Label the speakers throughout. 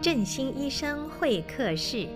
Speaker 1: 振兴医生会客室。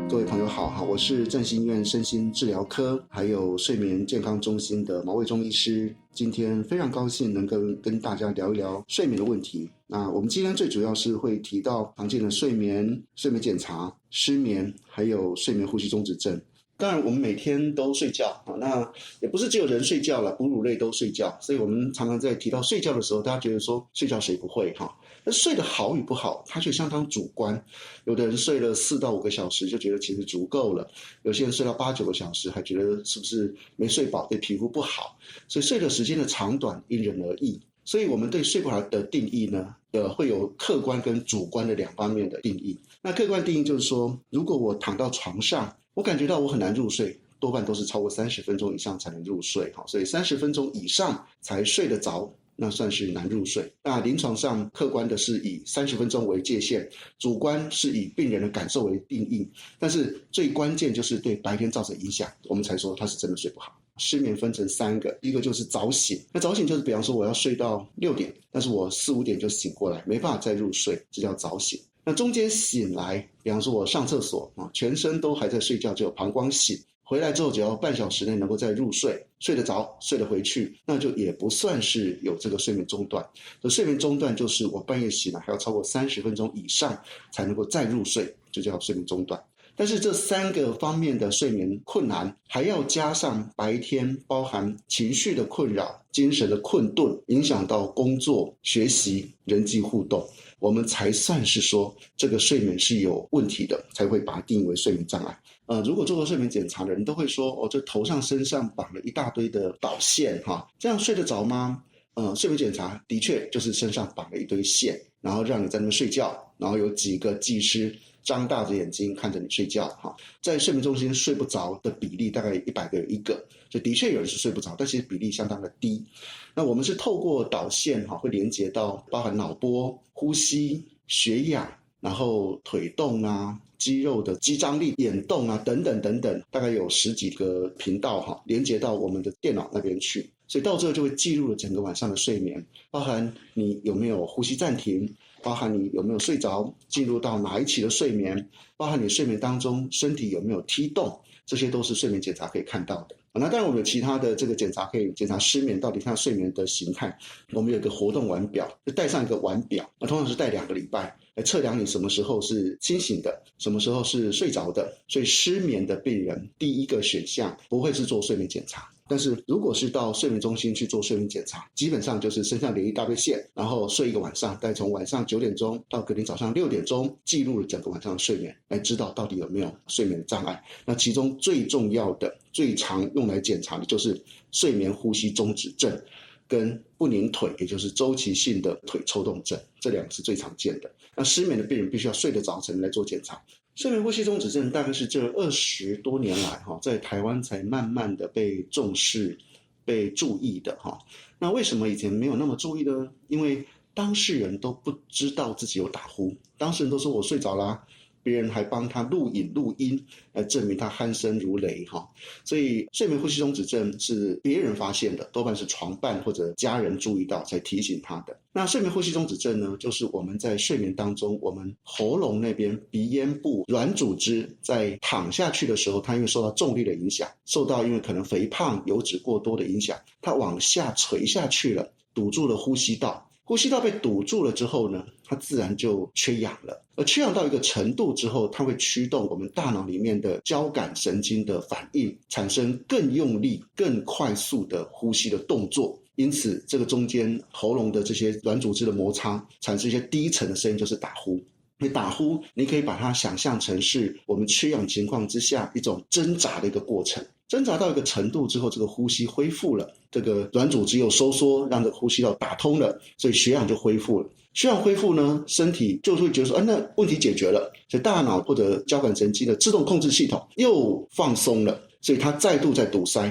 Speaker 2: 各位朋友好，我是振兴医院身心治疗科还有睡眠健康中心的毛卫忠医师。今天非常高兴能够跟大家聊一聊睡眠的问题。那我们今天最主要是会提到常见的睡眠检查、失眠，还有睡眠呼吸中止症。当然我们每天都睡觉，那也不是只有人睡觉了，哺乳类都睡觉，所以我们常常在提到睡觉的时候，大家觉得说睡觉谁不会哈？那睡得好与不好，它却相当主观。有的人睡了4到5个小时就觉得其实足够了，有些人睡到8、9个小时还觉得是不是没睡饱，对皮肤不好。所以睡的时间的长短因人而异。所以我们对睡不好的定义呢，会有客观跟主观的2方面的定义。那客观定义就是说，如果我躺到床上，我感觉到我很难入睡，多半都是超过30分钟以上才能入睡，所以30分钟以上才睡得着，那算是难入睡。那临床上客观的是以30分钟为界限，主观是以病人的感受为定义，但是最关键就是对白天造成影响，我们才说他是真的睡不好。失眠分成3个，一个就是早醒，那早醒就是比方说我要睡到6点，但是我4、5点就醒过来，没办法再入睡，这叫早醒。那中间醒来，比方说我上厕所，全身都还在睡觉，只有膀胱醒，回来之后只要半小时内能够再入睡，睡得着，睡得回去，那就也不算是有这个睡眠中断。睡眠中断就是我半夜醒来还要超过30分钟以上才能够再入睡，就叫睡眠中断。但是这3个方面的睡眠困难，还要加上白天包含情绪的困扰、精神的困顿，影响到工作、学习、人际互动，我们才算是说这个睡眠是有问题的，才会把它定义为睡眠障碍。如果做过睡眠检查的人都会说，这头上身上绑了一大堆的导线，这样睡得着吗？睡眠检查的确就是身上绑了一堆线，然后让你在那边睡觉，然后有几个技师张大着眼睛看着你睡觉。在睡眠中心睡不着的比例大概100个有1个，所以的确有人是睡不着，但其实比例相当的低。那我们是透过导线会连接到包含脑波、呼吸、血氧，然后腿动啊、肌肉的肌张力、眼动啊等等等等，大概有10几个频道连接到我们的电脑那边去，所以到最后就会记录了整个晚上的睡眠，包含你有没有呼吸暂停，包含你有没有睡着，进入到哪一期的睡眠，包含你睡眠当中身体有没有踢动，这些都是睡眠检查可以看到的。那当然我们有其他的这个检查，可以检查失眠到底它睡眠的形态。我们有一个活动腕表，就带上一个腕表，通常是带2个礼拜来测量你什么时候是清醒的，什么时候是睡着的。所以失眠的病人第一个选项不会是做睡眠检查，但是如果是到睡眠中心去做睡眠检查，基本上就是身上连一大堆线，然后睡一个晚上，大概从晚上9点钟到隔天早上6点钟，记录了整个晚上的睡眠，来知道到底有没有睡眠障碍。那其中最重要的、最常用来检查的就是睡眠呼吸中止症跟不宁腿，也就是周期性的腿抽动症，这2个是最常见的。那失眠的病人必须要睡得着才能来做检查。睡眠呼吸中止症大概是这20多年来在台湾才慢慢的被重视、被注意的。那为什么以前没有那么注意呢？因为当事人都不知道自己有打呼，当事人都说我睡着啦，别人还帮他录影录音来证明他鼾声如雷。所以睡眠呼吸中止症是别人发现的，多半是床伴或者家人注意到才提醒他的。那睡眠呼吸中止症呢，就是我们在睡眠当中，我们喉咙那边鼻咽部软组织在躺下去的时候，它因为受到重力的影响，受到因为可能肥胖油脂过多的影响，它往下垂下去了，堵住了呼吸道。呼吸道被堵住了之后呢，它自然就缺氧了，而缺氧到一个程度之后，它会驱动我们大脑里面的交感神经的反应，产生更用力、更快速的呼吸的动作。因此这个中间喉咙的这些软组织的摩擦，产生一些低沉的声音，就是打呼。因为打呼你可以把它想象成是我们缺氧情况之下一种挣扎的一个过程，挣扎到一个程度之后，这个呼吸恢复了，这个软组织又收缩，让这个呼吸道打通了，所以血氧就恢复了。血氧恢复呢，身体就会觉得说，那问题解决了，所以大脑或者交感神经的自动控制系统又放松了，所以它再度在堵塞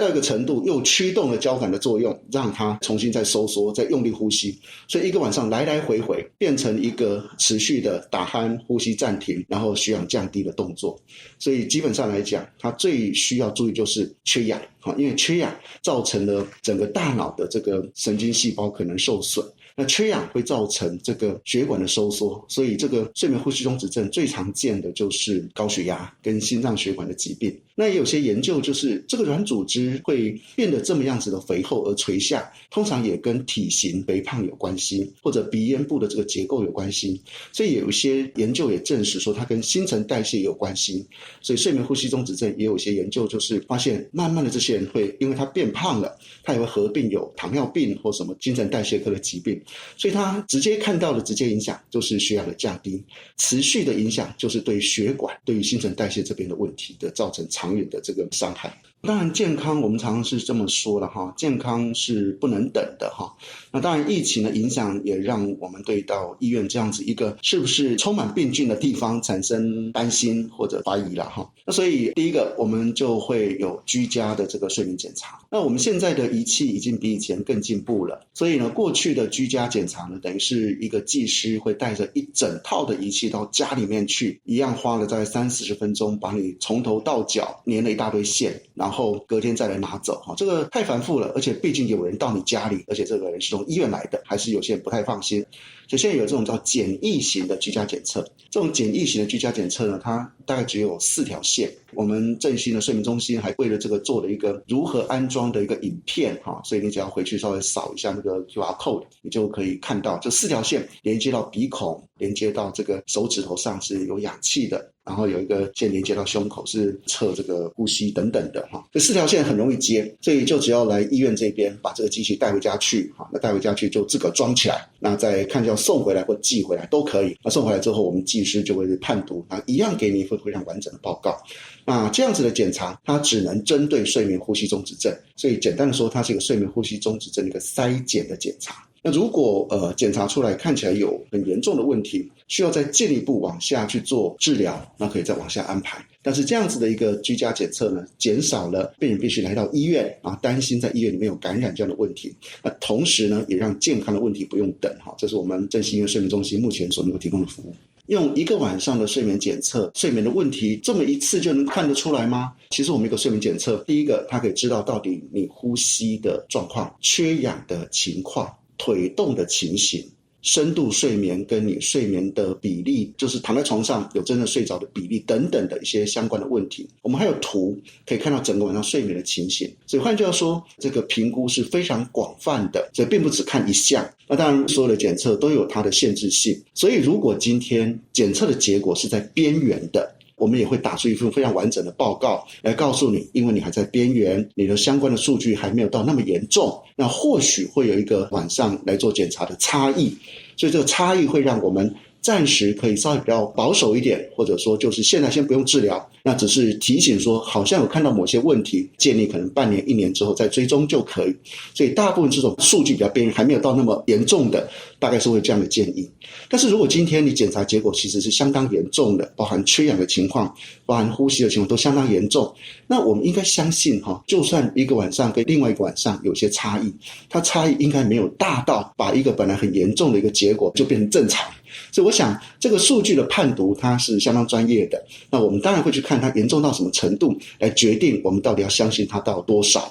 Speaker 2: 到一个程度，又驱动了交感的作用，让它重新再收缩，再用力呼吸。所以一个晚上来来回回变成一个持续的打鼾、呼吸暂停，然后血氧降低的动作。所以基本上来讲，它最需要注意就是缺氧，因为缺氧造成了整个大脑的这个神经细胞可能受损。那缺氧会造成这个血管的收缩，所以这个睡眠呼吸中止症最常见的就是高血压跟心脏血管的疾病。那也有些研究就是这个软组织会变得这么样子的肥厚而垂下，通常也跟体型肥胖有关系，或者鼻咽部的这个结构有关系。所以有一些研究也证实说它跟新陈代谢有关系。所以睡眠呼吸中止症也有一些研究就是发现慢慢的这些人会因为他变胖了，他也会合并有糖尿病或什么新陈代谢科的疾病。所以他直接看到的直接影响就是血氧的降低，持续的影响就是对血管对于新陈代谢这边的问题的造成长远的这个伤害。当然健康我们常常是这么说了哈，健康是不能等的哈。那当然疫情的影响也让我们对到医院这样子一个是不是充满病菌的地方产生担心或者怀疑了哈。那所以第一个我们就会有居家的这个睡眠检查。那我们现在的仪器已经比以前更进步了，所以呢过去的居家检查呢等于是一个技师会带着一整套的仪器到家里面去，一样花了大概30-40分钟把你从头到脚粘了一大堆线，然后隔天再来拿走，这个太繁复了，而且毕竟有人到你家里，而且这个人是从医院来的，还是有些人不太放心。所以现在有这种叫简易型的居家检测，这种简易型的居家检测呢，它大概只有4条线。我们振兴的睡眠中心还为了这个做了一个如何安装的一个影片，所以你只要回去稍微扫一下那个 QR code， 你就可以看到这4条线连接到鼻孔，连接到这个手指头上是有氧气的，然后有一个线连接到胸口是测这个呼吸等等的这4条线很容易接，所以就只要来医院这边把这个机器带回家去，那带回家去就自个装起来，那再看要送回来或寄回来都可以。那送回来之后我们技师就会判读，那一样给你一份非常完整的报告。那这样子的检查它只能针对睡眠呼吸中止症，所以简单的说它是一个睡眠呼吸中止症的一个筛检的检查。那如果检查出来看起来有很严重的问题，需要再进一步往下去做治疗，那可以再往下安排。但是这样子的一个居家检测呢，减少了病人必须来到医院担心在医院里面有感染这样的问题。那同时呢，也让健康的问题不用等这是我们振兴医院睡眠中心目前所能够提供的服务。用1个晚上的睡眠检测，睡眠的问题这么一次就能看得出来吗？其实我们一个睡眠检测，第一个它可以知道到底你呼吸的状况、缺氧的情况、腿动的情形、深度睡眠跟你睡眠的比例，就是躺在床上有真的睡着的比例等等的一些相关的问题。我们还有图可以看到整个晚上睡眠的情形，所以换句话说，这个评估是非常广泛的，所以并不只看一项。那当然所有的检测都有它的限制性，所以如果今天检测的结果是在边缘的，我们也会打出一份非常完整的报告来告诉你，因为你还在边缘，你的相关的数据还没有到那么严重，那或许会有一个晚上来做检查的差异，所以这个差异会让我们暂时可以稍微比较保守一点，或者说就是现在先不用治疗，那只是提醒说好像有看到某些问题，建议可能半年1年之后再追踪就可以。所以大部分这种数据比较边缘还没有到那么严重的，大概是会这样的建议。但是如果今天你检查结果其实是相当严重的，包含缺氧的情况，包含呼吸的情况都相当严重，那我们应该相信就算一个晚上跟另外一个晚上有些差异，它差异应该没有大到把一个本来很严重的一个结果就变成正常。所以我想这个数据的判读它是相当专业的，那我们当然会去看它严重到什么程度来决定我们到底要相信它到多少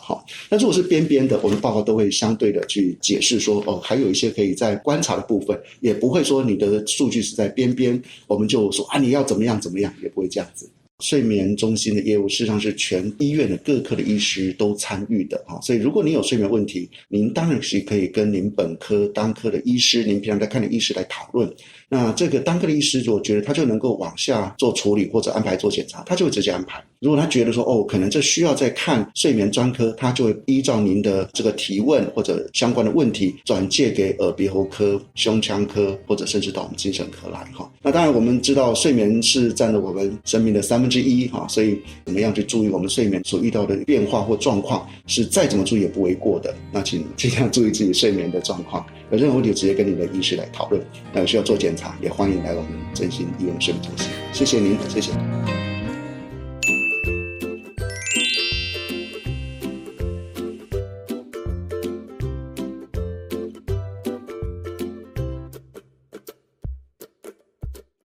Speaker 2: 那如果是边边的，我们报告都会相对的去解释说还有一些可以在观察的部分，也不会说你的数据是在边边我们就说你要怎么样怎么样，也不会这样子。睡眠中心的业务事实上是全医院的各科的医师都参与的所以如果你有睡眠问题，您当然是可以跟您本科当科的医师，您平常在看的医师来讨论。那这个当科的医师如果觉得他就能够往下做处理或者安排做检查，他就会直接安排。如果他觉得说可能这需要再看睡眠专科，他就会依照您的这个提问或者相关的问题转介给耳鼻喉科、胸腔科或者甚至到我们精神科来那当然我们知道睡眠是占了我们生命的1/3所以怎么样去注意我们睡眠所遇到的变化或状况，是再怎么注意也不为过的。那请尽量注意自己睡眠的状况，有任何问题直接跟你的医师来讨论。那有需要做检查也欢迎来我们振兴医院睡眠中心。谢谢您，谢谢。